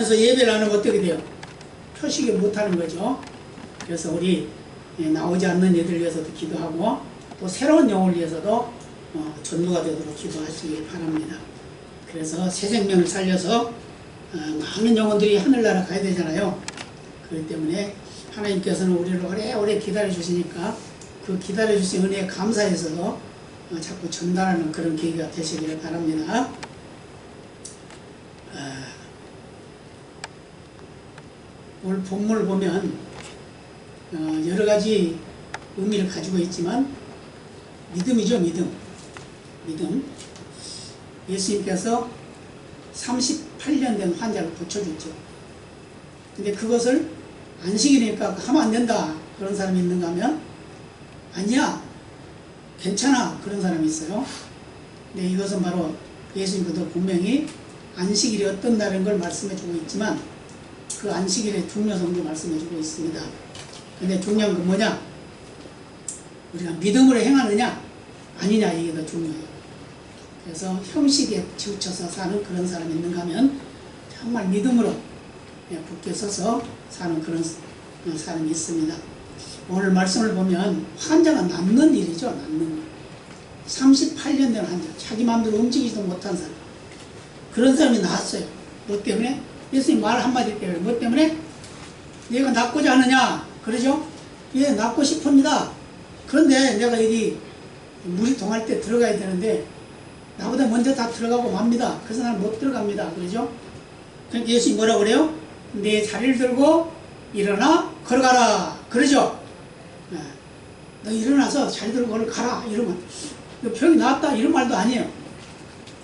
그래서 예배를 안 하면 어떻게 돼요? 표식을 못하는 거죠. 그래서 우리 나오지 않는 이들을 위해서도 기도하고 또 새로운 영혼을 위해서도 전도가 되도록 기도하시길 바랍니다. 그래서 새 생명을 살려서 많은 영혼들이 하늘나라 가야 되잖아요. 그렇기 때문에 하나님께서는 우리를 오래오래 기다려주시니까 그 기다려주신 은혜에 감사해서도 자꾸 전달하는 그런 계기가 되시길 바랍니다. 오늘 본문을 보면 여러 가지 의미를 가지고 있지만 믿음이죠. 믿음. 예수님께서 38년 된 환자를 고쳐줬죠. 근데 그것을 안식이니까 하면 안 된다 그런 사람이 있는가 하면 아니야 괜찮아 그런 사람이 있어요. 근데 이것은 바로 예수님께서 분명히 안식일이 어떤 날인 걸 말씀해 주고 있지만 그 안식일의 중요성도 말씀해 주고 있습니다. 근데 중요한 건 뭐냐? 우리가 믿음으로 행하느냐 아니냐 이게 더 중요해요. 그래서 형식에 치우쳐서 사는 그런 사람이 있는가 하면 정말 믿음으로 굳게 서서 사는 그런 사람이 있습니다. 오늘 말씀을 보면 환자가 낫는 일이죠. 낫는 일. 38년 된 환자, 자기 마음대로 움직이지도 못한 사람, 그런 사람이 나았어요. 뭐 때문에? 예수님 말 한마디 때문에. 뭐 때문에? 얘가 낫고자 하느냐? 그러죠? 예, 낫고 싶습니다. 그런데 내가 여기 물이 동할 때 들어가야 되는데 나보다 먼저 다 들어가고 맙니다. 그래서 나는 못 들어갑니다. 그러죠? 그러니까 예수님 뭐라고 그래요? 내 자리를 들고 일어나 걸어가라. 그러죠? 네. 너 일어나서 자리 들고 걸어가라. 이러면 너 병이 나았다 이런 말도 아니에요.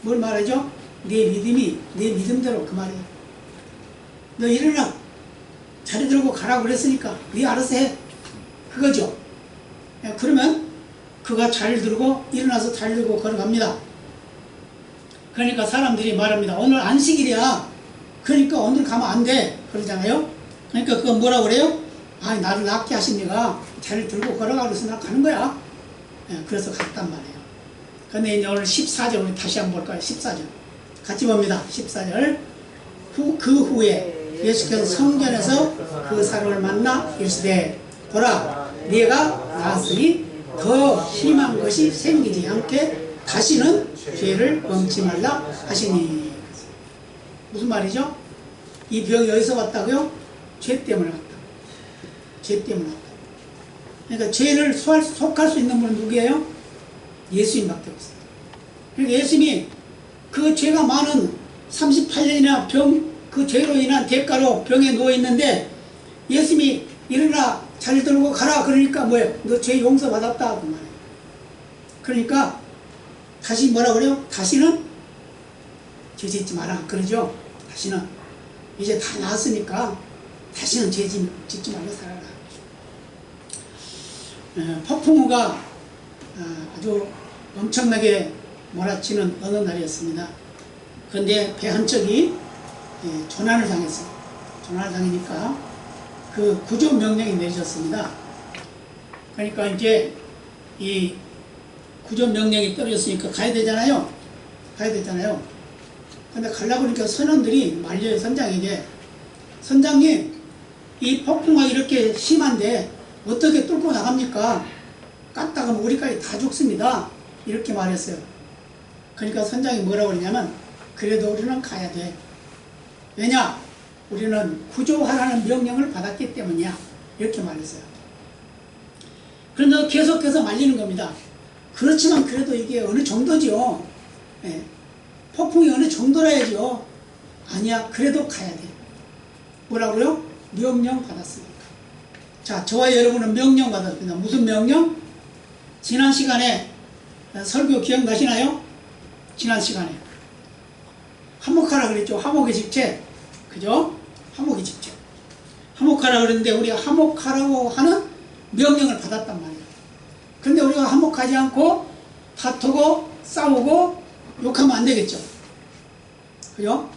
뭘 말하죠? 내 믿음이 내 믿음대로 그 말이에요. 너 일어나 자리 들고 가라고 그랬으니까 네 알아서 해 그거죠. 그러면 그가 자리를 들고 일어나서 자리를 들고 걸어갑니다. 그러니까 사람들이 말합니다. 오늘 안식일이야. 그러니까 오늘 가면 안 돼 그러잖아요. 그러니까 그건 뭐라고 그래요? 아, 나를 낫게 하신 이가 자리를 들고 걸어가고 그래서 나 가는 거야. 그래서 갔단 말이에요. 근데 이제 오늘 14절 우리 다시 한번 볼까요? 14절 같이 봅니다. 14절 그 후에 예수께서 성전에서 그 사람을 만나 이르시되 보라 네가 나았으니 더 심한 것이 생기지 않게 다시는 죄를 범치 말라 하시니. 무슨 말이죠? 이 병이 어디서 왔다고요? 죄 때문에 왔다. 죄 때문에 왔다. 그러니까 죄를 속할 수 있는 분은 누구예요? 예수님밖에 없어요. 그러니까 예수님이 그 죄가 많은 38년이나 그 죄로 인한 대가로 병에 누워있는데 예수님이 일어나 자리 들고 가라 그러니까 뭐예요? 너 죄 용서받았다 그 말이에요. 그러니까 다시 뭐라 그래요? 다시는 죄 짓지 마라 그러죠. 다시는 이제 다 나았으니까 다시는 죄 짓지 말고 살아라. 폭풍우가 아주 엄청나게 몰아치는 어느 날이었습니다. 그런데 배 한 척이 조난을 당했어요. 조난을 당하니까 그 구조 명령이 내려졌습니다. 그러니까 이제 이 구조 명령이 떨어졌으니까 가야 되잖아요. 근데 가려고 그러니까 선원들이 말려요. 선장에게. 선장님 이 폭풍우가 이렇게 심한데 어떻게 뚫고 나갑니까? 깠다가 우리까지 다 죽습니다. 이렇게 말했어요. 그러니까 선장이 뭐라고 그러냐면 그래도 우리는 가야 돼. 왜냐? 우리는 구조하라는 명령을 받았기 때문이야. 이렇게 말했어요. 그런데 계속해서 말리는 겁니다. 그렇지만 그래도 이게 어느 정도죠. 폭풍이 어느 정도라야죠. 아니야. 그래도 가야 돼. 뭐라고요? 명령 받았으니까. 자, 저와 여러분은 명령 받았습니다. 무슨 명령? 지난 시간에 설교 기억나시나요? 지난 시간에 화목하라 그랬죠. 화목의 집체. 그죠? 화목의 집체. 화목하라 그랬는데 우리가 화목하라고 하는 명령을 받았단 말이에요. 근데 우리가 화목하지 않고 다투고 싸우고 욕하면 안 되겠죠. 그죠?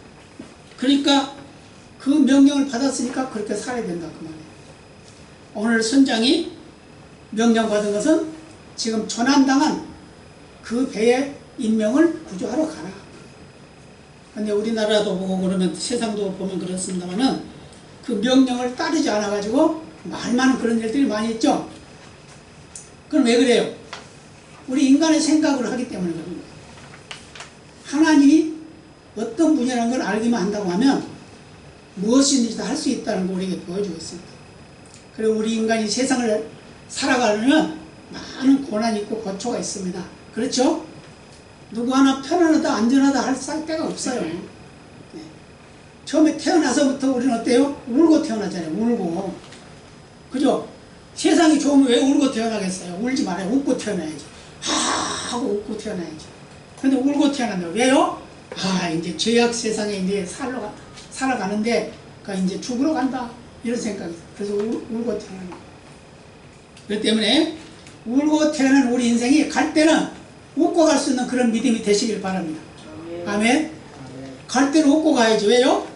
그러니까 그 명령을 받았으니까 그렇게 살아야 된다 그 말이에요. 오늘 선장이 명령받은 것은 지금 조난당한 그 배의 인명을 구조하러 가라. 근데 우리나라도 보고 그러면 세상도 보면 그렇습니다만은 그 명령을 따르지 않아 가지고 말만은 그런 일들이 많이 있죠. 그럼 왜 그래요? 우리 인간의 생각으로 하기 때문에 그런 거예요. 하나님이 어떤 분이라는 걸 알기만 한다고 하면 무엇이든지 다 할 수 있다는 걸 우리에게 보여주고 있습니다. 그리고 우리 인간이 세상을 살아가려면 많은 고난이 있고 고초가 있습니다. 그렇죠? 누구 하나 편안하다 안전하다 할 데가 없어요. 네. 처음에 태어나서부터 우리는 어때요? 울고 태어나잖아요. 울고. 그죠? 세상이 좋으면 왜 울고 태어나겠어요? 울지 말아요. 웃고 태어나야지. 하고 웃고 태어나야지. 근데 울고 태어난다. 왜요? 이제 죄악 세상에 이제 살아가는데, 이제 죽으러 간다. 이런 생각이 있어요. 그래서 울고 태어난다. 그렇기 때문에 울고 태어난 우리 인생이 갈 때는 웃고 갈 수 있는 그런 믿음이 되시길 바랍니다. 아멘. 갈 때는 웃고 가야지. 왜요?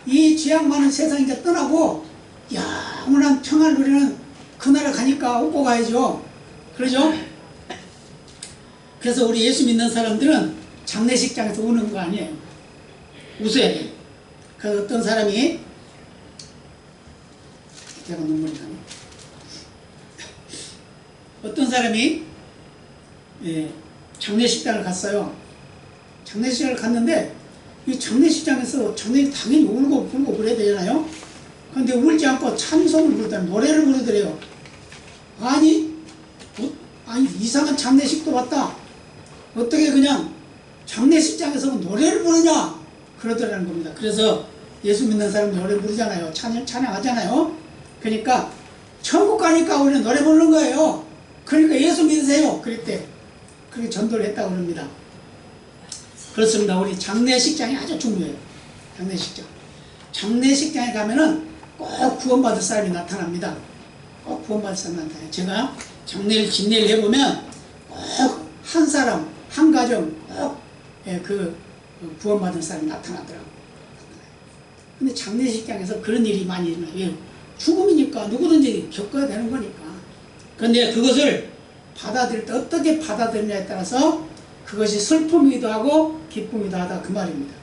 이 죄악 많은 세상 이제 떠나고 영원한 평안을 누리는 그날에 가니까 웃고 가야죠. 그러죠? 그래서 우리 예수 믿는 사람들은 장례식장에서 우는 거 아니에요. 웃어야 돼요. 그래서 어떤 사람이 제가 눈물이 나네. 어떤 사람이 장례식장을 갔어요. 장례식장을 갔는데 이 장례식장에서 당연히 울고 불고 그래야 되잖아요. 그런데 울지 않고 찬송을 부르더라. 노래를 부르더래요. 아니 이상한 장례식도 왔다. 어떻게 그냥 장례식장에서 노래를 부르냐 그러더라는 겁니다. 그래서 예수 믿는 사람 노래 부르잖아요. 찬양하잖아요. 그러니까 천국 가니까 우리는 노래 부르는 거예요. 그러니까 예수 믿으세요. 그랬대. 그렇게 전도를 했다고 합니다. 그렇습니다. 우리 장례식장이 아주 중요해요. 장례식장에 가면은 꼭 구원받을 사람이 나타납니다. 꼭 구원받을 사람이 나타나요. 제가 집례를 해보면 꼭 한 사람, 한 가정 꼭 구원받은 사람이 나타나더라고요. 근데 장례식장에서 그런 일이 많이 일어나요. 왜? 죽음이니까 누구든지 겪어야 되는 거니까. 그런데 그것을 받아들일 때 어떻게 받아들이냐에 따라서 그것이 슬픔이기도 하고 기쁨이기도 하다 그 말입니다.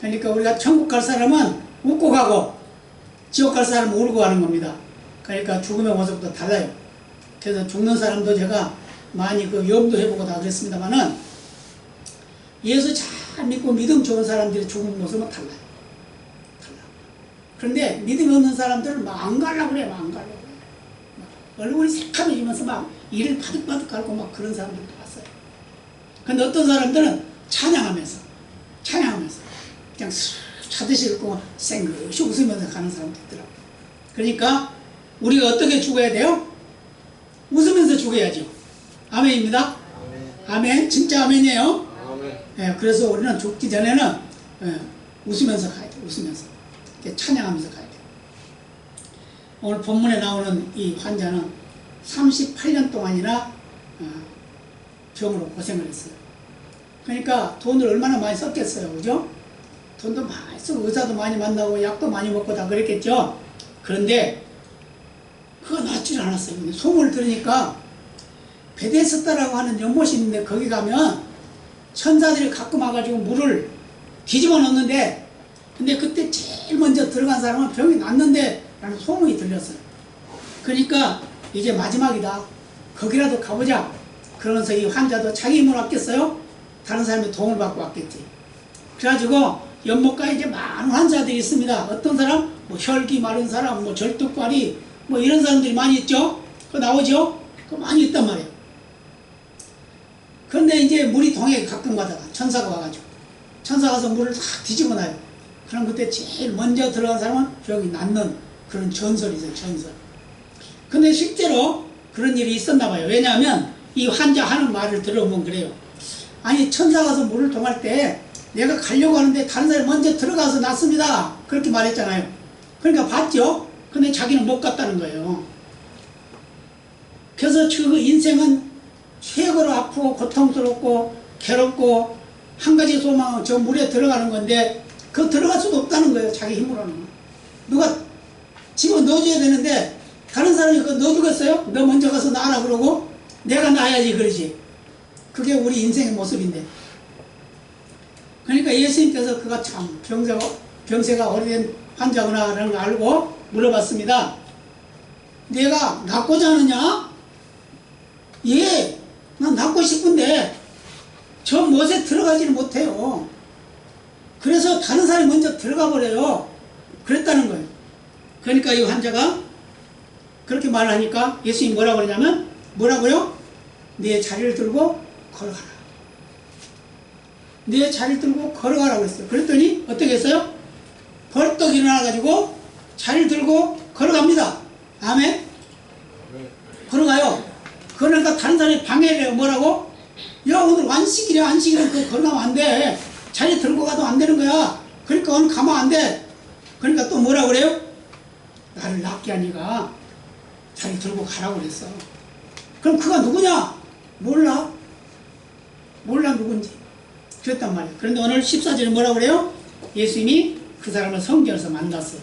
그러니까 우리가 천국 갈 사람은 웃고 가고 지옥 갈 사람은 울고 가는 겁니다. 그러니까 죽음의 모습도 달라요. 그래서 죽는 사람도 제가 많이 염도 해보고 다 그랬습니다만은 예수 잘 믿고 믿음 좋은 사람들이 죽은 모습은 달라요. 그런데 믿음이 없는 사람들은 막 안 가려고 그래요. 막 안 가려고 그래요. 얼굴이 새카매지면서 막 이를 바득바득 갈고 막 그런 사람들도 봤어요. 근데 어떤 사람들은 찬양하면서 그냥 차듯이 읽고 생긋이 웃으면서 가는 사람도 있더라고요. 그러니까 우리가 어떻게 죽어야 돼요? 웃으면서 죽어야죠. 아멘입니다. 아멘. 진짜 아멘이에요. 아멘. 그래서 우리는 죽기 전에는 웃으면서 가야 돼요. 웃으면서 찬양하면서 가야 돼요. 오늘 본문에 나오는 이 환자는 38년 동안이나 병으로 고생을 했어요. 그러니까 돈을 얼마나 많이 썼겠어요. 그죠? 돈도 많이 쓰고 의사도 많이 만나고 약도 많이 먹고 다 그랬겠죠. 그런데 그거 낫질 않았어요. 소문을 들으니까 베데스다라고 하는 연못이 있는데 거기 가면 천사들이 가끔 와가지고 물을 뒤집어 놓는데 근데 그때 제일 먼저 들어간 사람은 병이 낫는데 라는 소문이 들렸어요. 그러니까 이제 마지막이다. 거기라도 가보자. 그러면서 이 환자도 자기 힘으로 왔겠어요? 다른 사람의 도움을 받고 왔겠지. 그래가지고 연못가에 이제 많은 환자들이 있습니다. 어떤 사람? 혈기 마른 사람, 절뚝발이 이런 사람들이 많이 있죠? 그거 나오죠? 그거 많이 있단 말이에요. 그런데 이제 물이 동해에 가끔 가다가 천사가 와가지고 천사가 가서 물을 다 뒤집어 놔요. 그럼 그때 제일 먼저 들어간 사람은 병이 낫는 그런 전설이죠. 전설. 근데 실제로 그런 일이 있었나 봐요. 왜냐하면 이 환자 하는 말을 들어보면 그래요. 아니 천사가 가서 물을 통할 때 내가 가려고 하는데 다른 사람이 먼저 들어가서 낫습니다. 그렇게 말했잖아요. 그러니까 봤죠. 근데 자기는 못 갔다는 거예요. 그래서 그 인생은 최고로 아프고 고통스럽고 괴롭고 한 가지 소망은 저 물에 들어가는 건데 그 들어갈 수도 없다는 거예요. 자기 힘으로는. 누가 집어 넣어줘야 되는데 다른 사람이 그거 넣어주겠어요? 너 먼저 가서 나라 그러고 내가 나야지 그러지. 그게 우리 인생의 모습인데. 그러니까 예수님께서 그가 참 병세가 오래된 환자구나라는 걸 알고 물어봤습니다. 내가 낫고자 하느냐? 예, 난 낫고 싶은데 저 못에 들어가지를 못해요. 그래서 다른 사람이 먼저 들어가 버려요. 그랬다는 거예요. 그러니까 이 환자가 그렇게 말하니까 예수님이 뭐라고 그러냐면, 뭐라고요? 내 자리를 들고 걸어가라. 내 자리를 들고 걸어가라고 했어요. 그랬더니 어떻게 했어요? 벌떡 일어나가지고 자리를 들고 걸어갑니다. 아멘? 걸어가요. 그러니까 다른 사람이 방해를 해요. 뭐라고? 야, 오늘 안식일이야. 안식일은 그거 걸어가면 안 돼. 자리 들고 가도 안 되는 거야. 그러니까 오늘 가면 안 돼. 그러니까 또 뭐라고 그래요? 나를 낫게 하니까 자리 들고 가라고 그랬어. 그럼 그가 누구냐? 몰라. 몰라 누군지. 그랬단 말이에요. 그런데 오늘 14절에 뭐라고 그래요? 예수님이 그 사람을 성전에서 만났어요.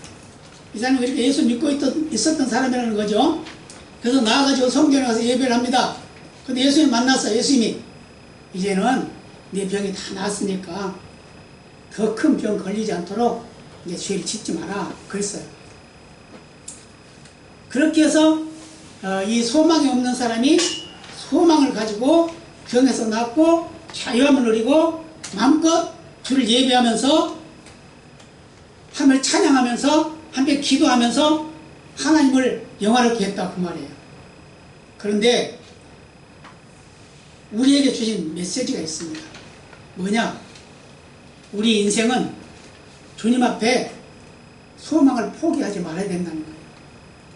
이 사람이 이렇게 예수 믿고 있었던 사람이라는 거죠. 그래서 나와가지고 성전에 가서 예배를 합니다. 근데 예수님 만났어요. 예수님이 이제는 네 병이 다 나았으니까 더 큰 병 걸리지 않도록 이제 죄를 짓지 마라 그랬어요. 그렇게 해서 이 소망이 없는 사람이 소망을 가지고 병에서 낫고 자유함을 누리고 마음껏 주를 예배하면서 하나님을 찬양하면서 함께 기도하면서 하나님을 영화롭게 했다 그 말이에요. 그런데 우리에게 주신 메시지가 있습니다. 뭐냐? 우리 인생은 주님 앞에 소망을 포기하지 말아야 된다는 거예요.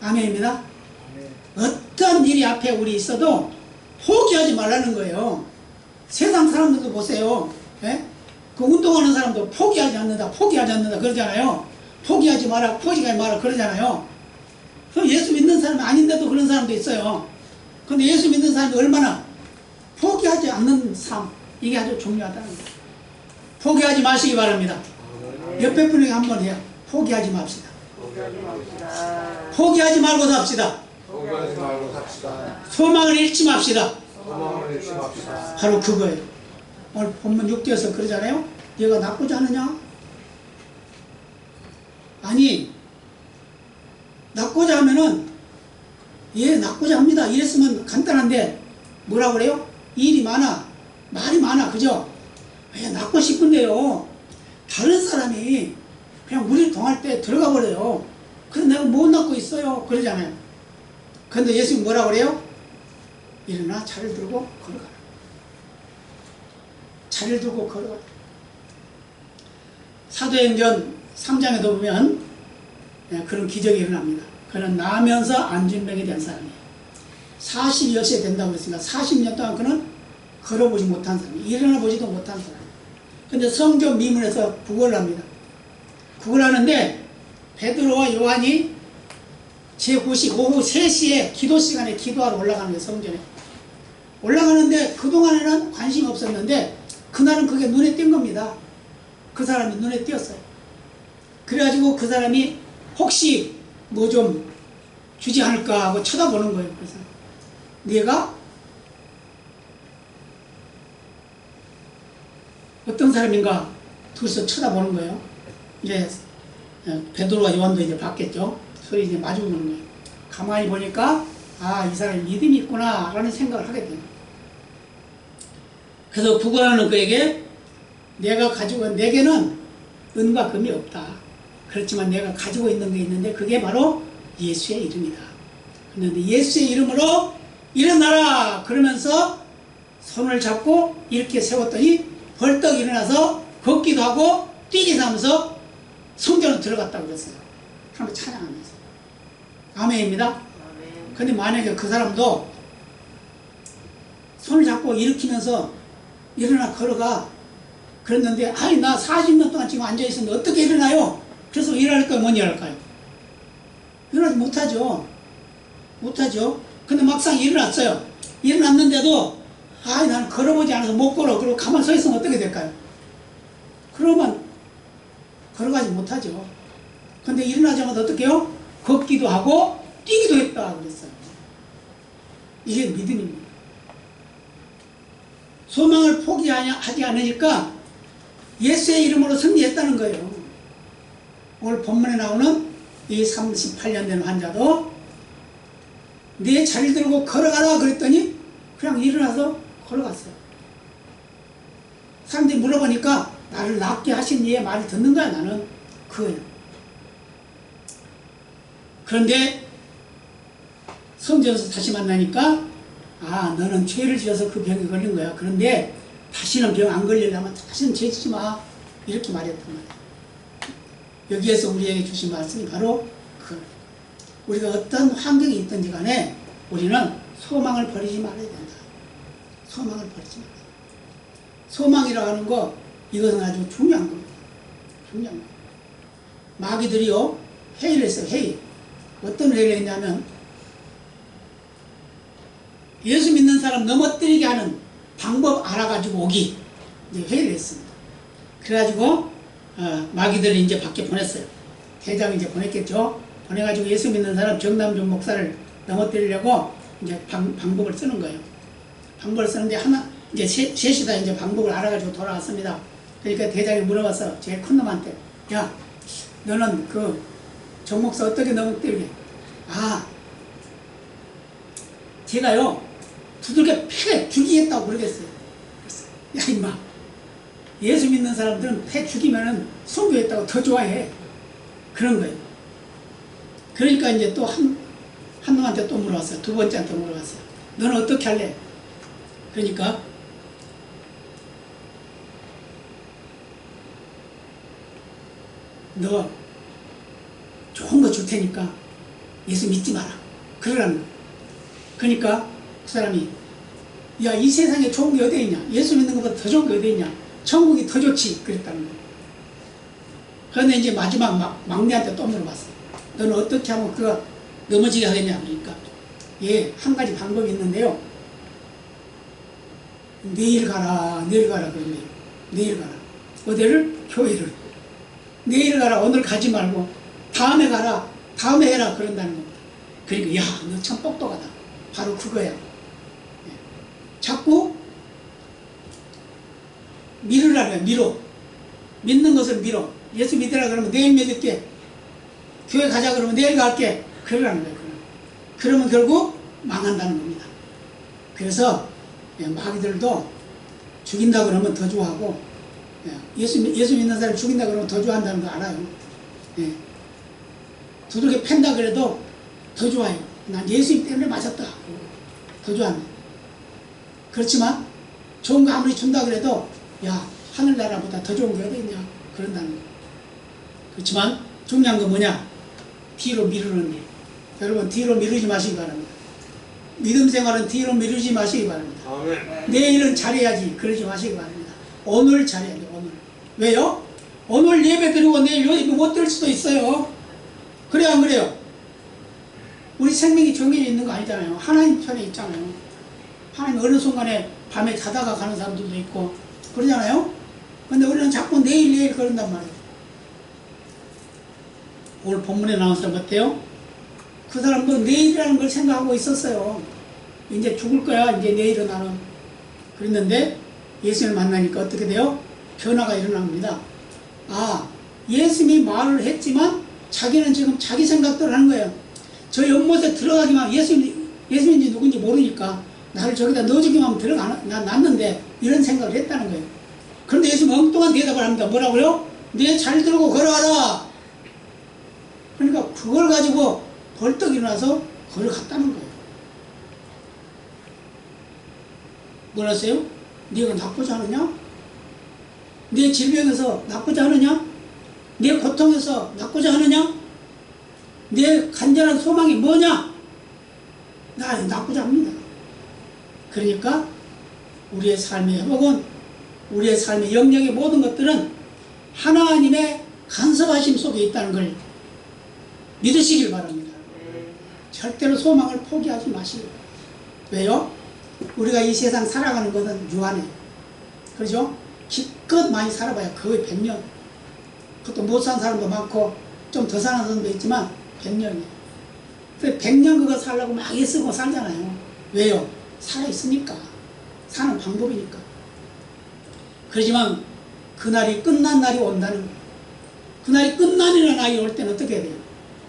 아멘입니다. 어떤 일이 앞에 우리 있어도 포기하지 말라는 거예요. 세상 사람들도 보세요. 예? 그 운동하는 사람도 포기하지 않는다 그러잖아요. 포기하지 마라, 포기하지 마라 그러잖아요. 예수 믿는 사람이 아닌데도 그런 사람도 있어요. 근데 예수 믿는 사람이 얼마나 포기하지 않는 삶, 이게 아주 중요하다는 거예요. 포기하지 마시기 바랍니다. 옆에 분에게 한번 해요. 포기하지 맙시다. 포기하지 말고 삽시다. 소망을 잃지 맙시다. 바로 그거예요. 오늘 본문 6절에서 그러잖아요. 얘가 낫고자 하느냐? 아니, 낫고자 하면은 예, 낫고자 합니다. 이랬으면 간단한데 뭐라고 그래요? 일이 많아, 말이 많아, 그죠? 예, 낫고 싶은데요. 다른 사람이 그냥 물이 동할 때 들어가 버려요. 그래서 내가 못 낫고 있어요. 그러잖아요. 그런데 예수님 뭐라고 그래요? 일어나 차를 들고 걸어가라. 차를 들고 걸어가라. 사도행전 3장에도 보면 그런 기적이 일어납니다. 그는 나면서 안진병이 된 사람이에요. 40여 세 된다고 했으니까 40년 동안 그는 걸어보지 못한 사람이에요. 일어나 보지도 못한 사람이에요. 근데 성경 미문에서 구걸을 합니다. 구걸하는데 베드로와 요한이 제9시 오후 3시에 기도 시간에 기도하러 올라가는 거예요. 성전에 올라가는데 그동안에는 관심이 없었는데 그날은 그게 눈에 띈 겁니다. 그 사람이 눈에 띄었어요. 그래가지고 그 사람이 혹시 뭐 좀 주지 않을까 하고 쳐다보는 거예요. 그래서 네가 어떤 사람인가 둘이서 쳐다보는 거예요. 이제 베드로와 요한도 이제 봤겠죠. 소리 이제 마주보는 거예요. 가만히 보니까 아, 이 사람이 믿음이 있구나 라는 생각을 하게 돼요. 그래서 구걸하는 그에게 내게는 은과 금이 없다. 그렇지만 내가 가지고 있는 게 있는데 그게 바로 예수의 이름이다. 그런데 예수의 이름으로 일어나라 그러면서 손을 잡고 이렇게 세웠더니 벌떡 일어나서 걷기도 하고 뛰기도 하면서 성전으로 들어갔다고 그랬어요. 하나님 찬양하면서. 아멘입니다. 근데 만약에 그 사람도 손을 잡고 일으키면서 일어나 걸어가 그랬는데 아니 나 40년 동안 지금 앉아있었는데 어떻게 일어나요? 그래서 일어날까요? 못 일어날까요? 일어나지 못하죠. 못하죠. 근데 막상 일어났어요. 일어났는데도 아이 나는 걸어보지 않아서 못 걸어. 그리고 가만히 서 있으면 어떻게 될까요? 그러면 걸어가지 못하죠. 근데 일어나자마자 어떻게 해요? 걷기도 하고 뛰기도 했다 그랬어요. 이게 믿음입니다. 소망을 포기하지 않으니까 예수의 이름으로 승리했다는 거예요. 오늘 본문에 나오는 이 38년 된 환자도 내 자리를 들고 걸어가라 그랬더니 그냥 일어나서 걸어갔어요. 사람들이 물어보니까 나를 낫게 하신 이의 말을 듣는 거야. 나는 그거예요. 그런데 성전에서 다시 만나니까 아, 너는 죄를 지어서 그 병에 걸린 거야. 그런데 다시는 병 안 걸리려면 다시는 죄 지지 마. 이렇게 말했단 말이야. 여기에서 우리에게 주신 말씀이 바로 그 우리가 어떤 환경이 있든지 간에 우리는 소망을 버리지 말아야 된다. 소망을 버리지 말아야 된다. 소망이라고 하는 거 이것은 아주 중요한 겁니다. 중요한 겁니다. 마귀들이요 회의를 했어요. 회의. 어떤 회의를 했냐면 예수 믿는 사람 넘어뜨리게 하는 방법 알아가지고 오기 이제 회의를 했습니다. 그래가지고 마귀들이 이제 밖에 보냈어요. 대장이 이제 보냈겠죠. 보내가지고 예수 믿는 사람 정남준 목사를 넘어뜨리려고 이제 방법을 쓰는 거예요. 방법을 쓰는데 이제 셋이 다 이제 방법을 알아가지고 돌아왔습니다. 그러니까 대장이 물어봤어. 제일 큰 놈한테. 야, 너는 그 정 목사 어떻게 넘어뜨리게? 아, 제가요 두들겨 패 죽이겠다고 그러겠어요. 야 임마, 예수 믿는 사람들은 패 죽이면은 순교했다고 더 좋아해. 그런 거예요. 그러니까 이제 또 한 놈한테 또 물어봤어요. 두 번째한테 물어봤어요. 너는 어떻게 할래? 그러니까 너 좋은 거 줄 테니까 예수 믿지 마라. 그러라는 거예요. 그러니까 그 사람이 야, 이 세상에 좋은 게 어디 있냐? 예수 믿는 것보다 더 좋은 게 어디 있냐? 천국이 더 좋지. 그랬다는 거예요. 그런데 이제 마지막 막내한테 또 물어봤어요. 너는 어떻게 하면 그가 넘어지게 하겠냐? 그러니까 예, 한 가지 방법이 있는데요. 내일 가라 그러네요. 내일 가라. 어디를? 교회를. 내일 가라. 오늘 가지 말고 다음에 가라. 다음에 해라. 그런다는 겁니다. 그러니까 야, 너 참 똑똑하다. 바로 그거야. 자꾸 미루라고요. 믿는 것을 미뤄. 예수 믿으라 그러면 내일 믿을게. 교회 가자 그러면 내일 갈게. 그러라는 거예요. 그러면 결국 망한다는 겁니다. 그래서 마귀들도 죽인다 그러면 더 좋아하고 예수 믿는 사람 죽인다 그러면 더 좋아한다는 거 알아요. 두들겨 팬다 그래도 더 좋아요. 난 예수님 때문에 맞았다. 더 좋아합니다. 그렇지만 좋은 거 아무리 준다 그래도 야, 하늘나라보다 더 좋은 게 어디 있냐 그런다는 거예요. 그렇지만 중요한 건 뭐냐? 뒤로 미루는 일. 여러분 뒤로 미루지 마시기 바랍니다. 믿음 생활은 뒤로 미루지 마시기 바랍니다. 아멘. 내일은 잘해야지 그러지 마시기 바랍니다. 오늘 잘해야지. 오늘. 왜요? 오늘 예배 드리고 내일 예배 못 드릴 수도 있어요. 그래요 안 그래요? 우리 생명이 정해져 있는 거 아니잖아요. 하나님 편에 있잖아요. 하나님 어느 순간에 밤에 자다가 가는 사람들도 있고 그러잖아요. 근데 우리는 자꾸 내일 그런단 말이에요. 오늘 본문에 나온 사람 어때요? 그 사람도 내일이라는 걸 생각하고 있었어요. 이제 죽을 거야. 이제 내일은 나는. 그랬는데 예수님을 만나니까 어떻게 돼요? 변화가 일어납니다. 아, 예수님이 말을 했지만 자기는 지금 자기 생각대로 하는 거예요. 저 연못에 들어가기만 예수님인지 누군지 모르니까 나를 저기다 넣어주기만 하면 났는데 이런 생각을 했다는 거예요. 그런데 예수님 엉뚱한 대답을 합니다. 뭐라고요? 내 잘 들고 걸어가라. 그러니까 그걸 가지고 벌떡 일어나서 걸어갔다는 거예요. 뭐라세요? 네가 나쁘지 않으냐? 내 질병에서 나쁘지 않으냐? 내 고통에서 나쁘지 않으냐? 내 간절한 소망이 뭐냐? 나 나쁘지 않습니다. 그러니까 우리의 삶의 회복은 우리의 삶의 영역의 모든 것들은 하나님의 간섭하심 속에 있다는 걸 믿으시길 바랍니다. 절대로 소망을 포기하지 마시고. 왜요? 우리가 이 세상 살아가는 것은 유한해요. 그렇죠? 기껏 많이 살아봐야 거의 100년. 그것도 못 산 사람도 많고 좀 더 사는 사람도 있지만 100년이에요. 그래서 100년 그거 살려고 막 애쓰고 살잖아요. 왜요? 살아있으니까. 사는 방법이니까. 그렇지만 그날이 끝난 날이 온다는 거예요. 그날이 끝나는 날이 올 때는 어떻게 해야 돼요?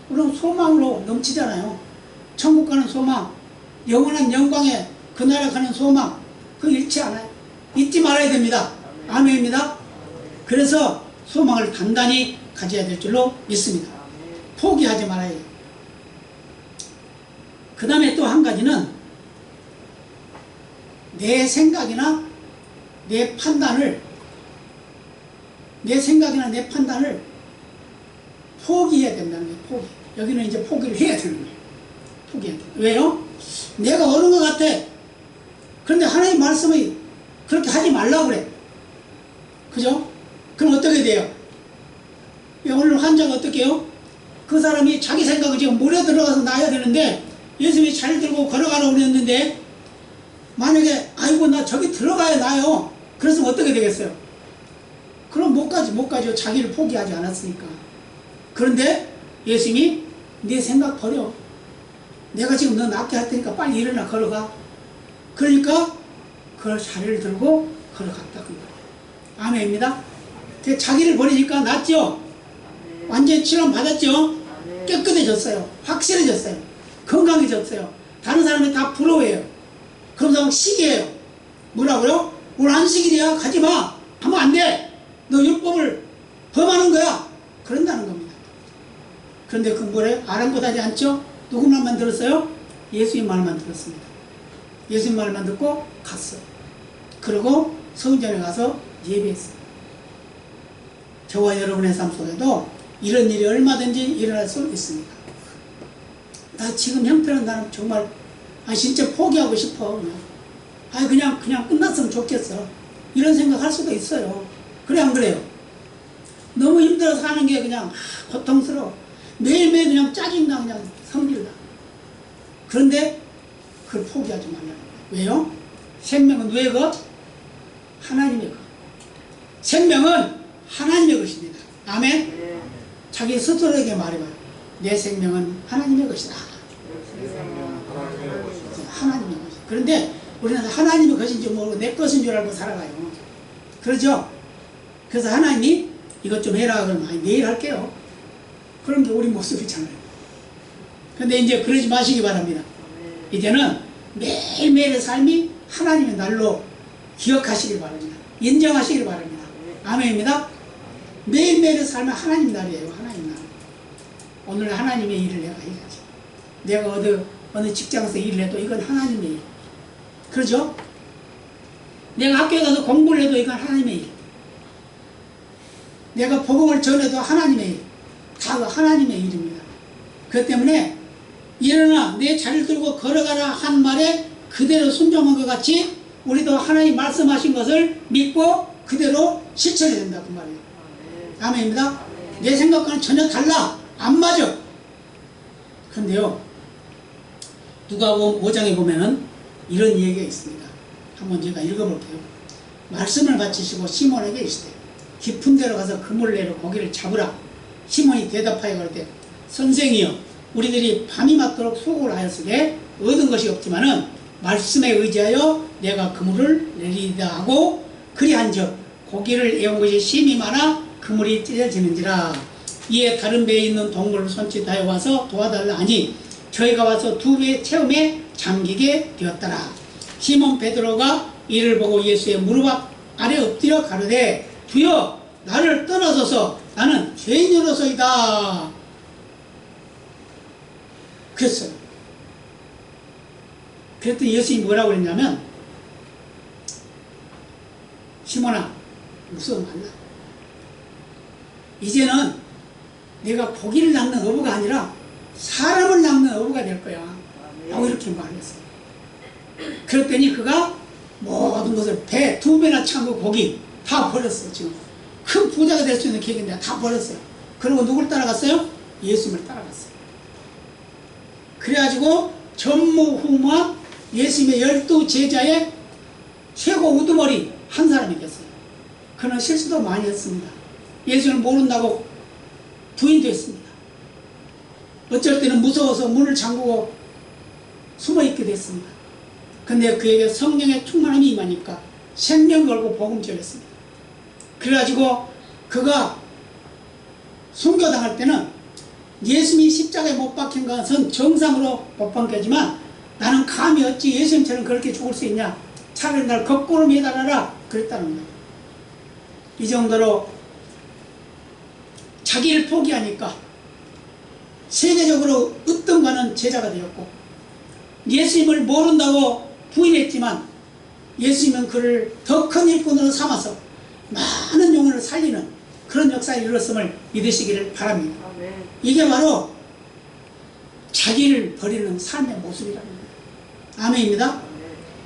그럼 소망으로 넘치잖아요. 천국 가는 소망, 영원한 영광에 그 나라 가는 소망, 그거 잃지 않아요. 잊지 말아야 됩니다. 아멘입니다. 그래서 소망을 단단히 가져야 될 줄로 믿습니다. 포기하지 말아야 해요. 그 다음에 또 한 가지는 내 생각이나 내 판단을 포기해야 된다는 거예요. 포기. 여기는 이제 포기를 해야 되는 거예요. 포기해야 돼요. 왜요? 내가 옳은 것 같아. 그런데 하나님 말씀이 그렇게 하지 말라고 그래. 그죠? 그럼 어떻게 돼요? 오늘 환자가 어떻게 해요? 그 사람이 자기 생각을 지금 물에 들어가서 나야 되는데 예수님이 잘 들고 걸어가라고 그랬는데 만약에 아이고 나 저기 들어가야 나요. 그랬으면 어떻게 되겠어요? 그럼 못 가죠. 자기를 포기하지 않았으니까. 그런데 예수님이 네 생각 버려. 내가 지금 너 낫게 할 테니까 빨리 일어나 걸어가. 그러니까 그 자리를 들고 걸어갔다. 그 말이에요. 아멘입니다. 자기를 버리니까 낫죠? 완전히 치료 받았죠? 깨끗해졌어요. 확실해졌어요. 건강해졌어요. 다른 사람이 다 부러워해요. 그러면서 시기해요. 뭐라고요? 오늘 안식일이야. 가지마. 하면 안 돼. 너 율법을 범하는 거야. 그런다는 겁니다. 그런데 그 뭐래요? 아랑곳하지 않죠? 누구 말만 들었어요? 예수님 말만 들었습니다. 예수님 말만 듣고 갔어요. 그리고 성전에 가서 예배했어요. 저와 여러분의 삶 속에도 이런 일이 얼마든지 일어날 수 있습니다. 나 지금 형편은 나는 정말 진짜 포기하고 싶어. 그냥 끝났으면 좋겠어. 이런 생각할 수도 있어요. 그래 안 그래요? 너무 힘들어서 하는 게 그냥 고통스러워. 매일매일 그냥 짜증나. 그냥 성질나. 그런데 그걸 포기하지 말라는 거예요. 왜요? 생명은 누구의 것? 하나님의 것. 생명은 하나님의 것입니다. 아멘? 자기 스스로에게 말해봐요. 내 생명은 하나님의 것이다. 하나님의 것이다. 그런데 우리는 하나님의 것인지 모르고 내 것인 줄 알고 살아가요. 그러죠? 그래서 하나님이 이것 좀 해라 그러면 내일 할게요. 그런 게 우리 모습이잖아요. 근데 이제 그러지 마시기 바랍니다. 이제는 매일매일의 삶이 하나님의 날로 기억하시길 바랍니다. 인정하시길 바랍니다. 아멘입니다. 매일매일의 삶은 하나님 날이에요. 하나님 날. 오늘 하나님의 일을 내가 해야지. 내가 어느 직장에서 일을 해도 이건 하나님의 일. 그러죠? 내가 학교에 가서 공부를 해도 이건 하나님의 일. 내가 복음을 전해도 하나님의 일. 다 하나님의 일입니다. 그렇기 때문에 일어나 내 자리를 들고 걸어가라 한 말에 그대로 순종한 것 같이 우리도 하나님 말씀하신 것을 믿고 그대로 실천해야 된다 그 말이에요. 아멘입니다. 내 생각과는 전혀 달라. 안 맞아. 그런데요, 누가복음 5장에 보면은 이런 얘기가 있습니다. 한번 제가 읽어볼게요. 말씀을 바치시고 시몬에게 이르시되 깊은 데로 가서 그물을 내려 고기를 잡으라. 시몬이 대답하여 가로되 선생이여 우리들이 밤이 맞도록 수고를 하였으되 얻은 것이 없지만은 말씀에 의지하여 내가 그물을 내리다 하고 그리한즉 고기를 애운 것이 심히 많아 그물이 찢어지는지라. 이에 다른 배에 있는 동물을 손짓하여 와서 도와달라 하니 저희가 와서 두 배의 체험에 잠기게 되었더라. 시몬 베드로가 이를 보고 예수의 무릎 아래 엎드려 가로되 주여 나를 떠나소서 나는 죄인으로서이다. 그랬어요. 그랬더니 예수님이 뭐라고 했냐면 시몬아 무서워 말라. 이제는 내가 고기를 낚는 어부가 아니라 사람을 낚는 어부가 될 거야 라고 이렇게 말했어요. 그랬더니 그가 모든 것을 배 2배나 찬 거 고기 다 버렸어요. 지금 큰 부자가 될 수 있는 계획인데 다 버렸어요. 그리고 누굴 따라갔어요? 예수님을 따라갔어요. 그래가지고 전무후무한 예수님의 12제자의 최고 우두머리 한 사람이 됐어요. 그는 실수도 많이 했습니다. 예수를 모른다고 부인됐습니다. 어쩔 때는 무서워서 문을 잠그고 숨어있게 됐습니다. 근데 그에게 성령의 충만함이 임하니까 생명 걸고 복음 전했습니다. 그래가지고 그가 순교당할 때는 예수님이 십자가에 못 박힌 것은 정상으로 못 박혔지만 나는 감히 어찌 예수님처럼 그렇게 죽을 수 있냐, 차라리 날 거꾸로 매달아라 그랬다는 거예요. 이 정도로 자기를 포기하니까 세계적으로 으뜸가는 제자가 되었고, 예수님을 모른다고 부인했지만 예수님은 그를 더 큰 일꾼으로 삼아서 많은 영혼을 살리는 그런 역사를 이뤘음을 믿으시기를 바랍니다. 이게 바로 자기를 버리는 삶의 모습이라는 거예요. 아멘입니다.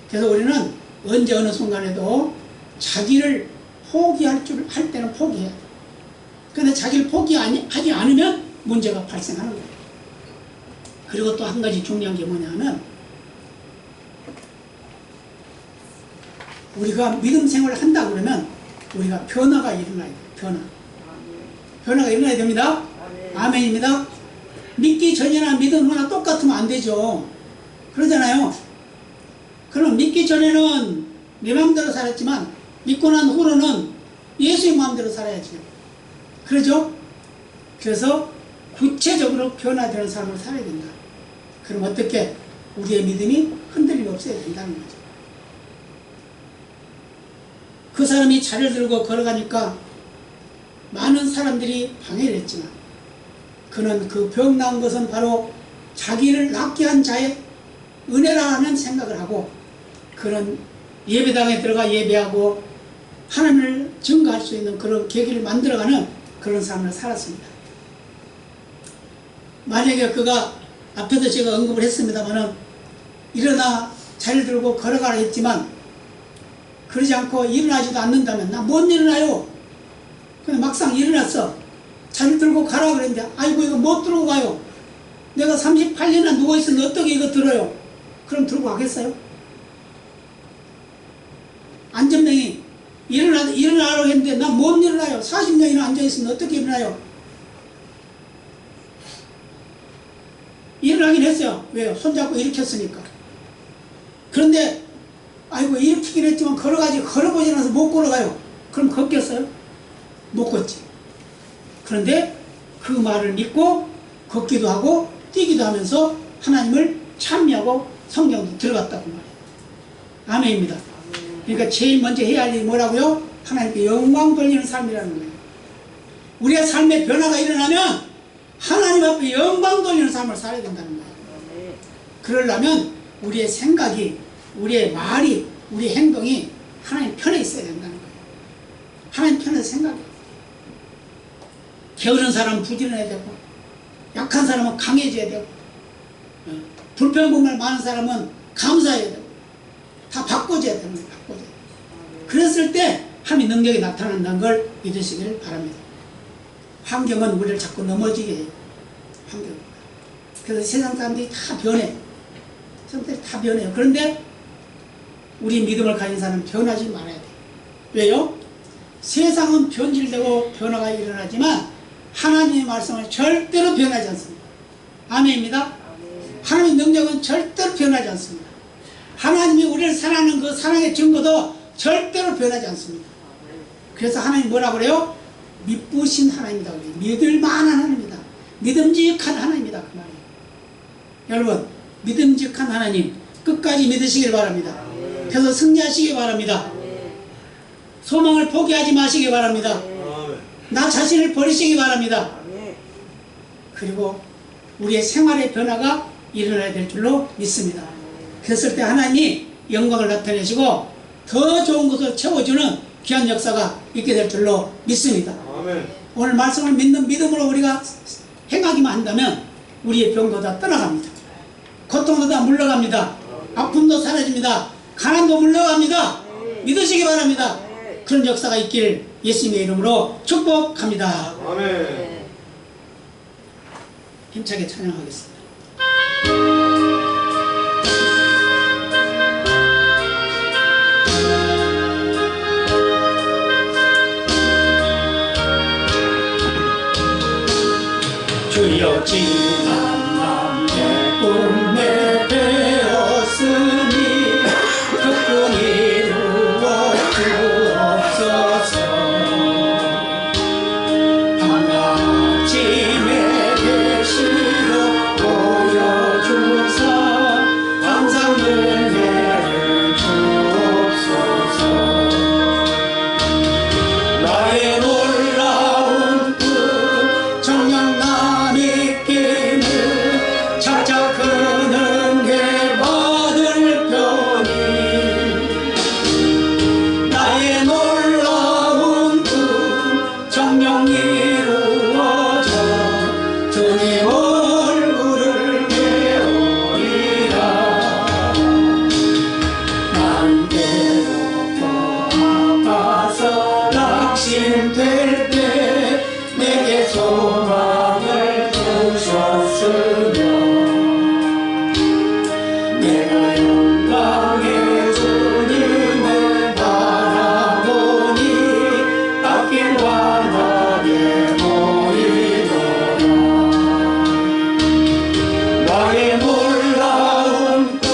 그래서 우리는 언제 어느 순간에도 자기를 포기할 때는 포기해야 돼요. 그런데 자기를 포기하지 않으면 문제가 발생하는 거예요. 그리고 또 한 가지 중요한 게 뭐냐면, 우리가 믿음 생활을 한다 그러면 우리가 변화가 일어나야 돼요. 변화가 일어나야 됩니다. 아멘입니다. 믿기 전이나 믿음 후나 똑같으면 안 되죠. 그러잖아요. 그럼 믿기 전에는 내 마음대로 살았지만 믿고 난 후로는 예수의 마음대로 살아야지. 그러죠? 그래서 구체적으로 변화되는 삶을 살아야 된다. 그럼 어떻게? 우리의 믿음이 흔들림 없어야 된다는 거죠. 그 사람이 차를 들고 걸어가니까 많은 사람들이 방해를 했지만 그는 그 병 나은 것은 바로 자기를 낫게 한 자의 은혜라는 생각을 하고, 그는 예배당에 들어가 예배하고 하나님을 증거할 수 있는 그런 계기를 만들어가는 그런 삶을 살았습니다. 만약에 그가 앞에서 제가 언급을 했습니다마는 일어나 자리를 들고 걸어가라 했지만 그러지 않고 일어나지도 않는다면 나 못 일어나요. 근데 막상 일어났어. 자리를 들고 가라 그랬는데 아이고 이거 못 들고 가요. 내가 38년이나 누워있으니 어떻게 이거 들어요. 그럼 들고 가겠어요? 안전명이 일어나라고 했는데 나 못 일어나요. 40년이나 앉아있으면 어떻게 일어나요? 일어나긴 했어요. 왜요? 손잡고 일으켰으니까. 그런데 아이고 일으키긴 했지만 걸어보지 않아서 못 걸어가요. 그럼 걷겠어요? 못 걷지. 그런데 그 말을 믿고 걷기도 하고 뛰기도 하면서 하나님을 찬미하고 성경도 들어갔다고 말해요. 아멘입니다. 그러니까 제일 먼저 해야 할 일이 뭐라고요? 하나님께 영광 돌리는 삶이라는 거예요. 우리의 삶에 변화가 일어나면 하나님 앞에 영광 돌리는 삶을 살아야 된다는 거예요. 그러려면 우리의 생각이, 우리의 말이, 우리의 행동이 하나님 편에 있어야 된다는 거예요. 하나님 편에서 생각해요. 게으른 사람은 부지런해야 되고, 약한 사람은 강해져야 되고, 불평불만 많은 사람은 감사해야 되고, 다 바꿔줘야 되는 거예요. 바꿔줘야. 그랬을 때 하나님의 능력이 나타난다는 걸 믿으시기를 바랍니다. 환경은 우리를 자꾸 넘어지게 해요. 환경. 그래서 세상 사람들이 다 변해. 사람들이 다 변해요. 그런데 우리 믿음을 가진 사람은 변하지 말아야 돼요. 왜요? 세상은 변질되고 변화가 일어나지만 하나님의 말씀은 절대로 변하지 않습니다. 아멘입니다. 하나님의 능력은 절대로 변하지 않습니다. 하나님이 우리를 사랑하는 그 사랑의 증거도 절대로 변하지 않습니다. 그래서 하나님 뭐라고 그래요? 믿으신 하나님이다. 믿을 만한 하나님이다. 믿음직한 하나님이다. 그 말이에요. 여러분, 믿음직한 하나님 끝까지 믿으시길 바랍니다. 그래서 승리하시기 바랍니다. 소망을 포기하지 마시기 바랍니다. 나 자신을 버리시기 바랍니다. 그리고 우리의 생활의 변화가 일어나야 될 줄로 믿습니다. 그랬을 때 하나님이 영광을 나타내시고 더 좋은 것을 채워주는 귀한 역사가 있게 될 줄로 믿습니다. 오늘 말씀을 믿는 믿음으로 우리가 행하기만 한다면 우리의 병도 다 떠나갑니다. 고통도 다 물러갑니다. 아픔도 사라집니다. 가난도 물러갑니다. 믿으시기 바랍니다. 그런 역사가 있길 예수님의 이름으로 축복합니다. 아멘. 힘차게 찬양하겠습니다. 주여 지난 남의 꿈에 되었으니 그 꿈이 이루어 주옵소서. 있으며 내가 영광의 주님을 바라보니 닿길 환하게 보이더라. 나의 놀라운 꿈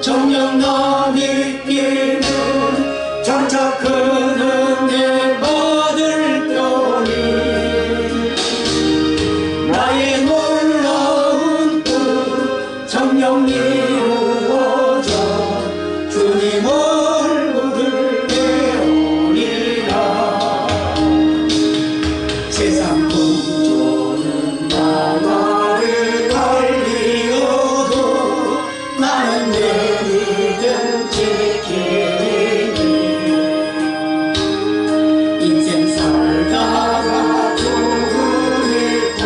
정녕 남이 끼는 장차 큰 은혜 받을 편이 나의 놀라운 꿈 정녕 이루어져 주님 얼굴을 배우리라. 세상 풍조는 나라를 달리어도 나는 내 믿음 지키리니 인생 살다가 죽으니 꿈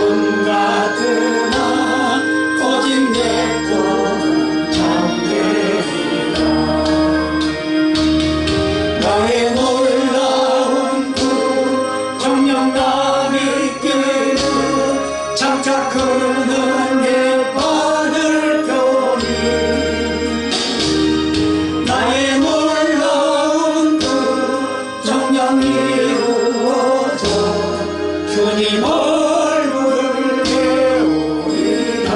같으나 거짓 내 꿈은 참되리라. 나의 놀라운 꿈 정녕 남이 끼는 장차 큰 은혜 받을 편이 나의 놀라운 꿈 정녕 이루어져 주님 얼굴을 배우리라.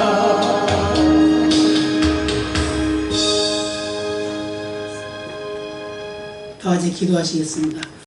다 같이 기도하시겠습니다.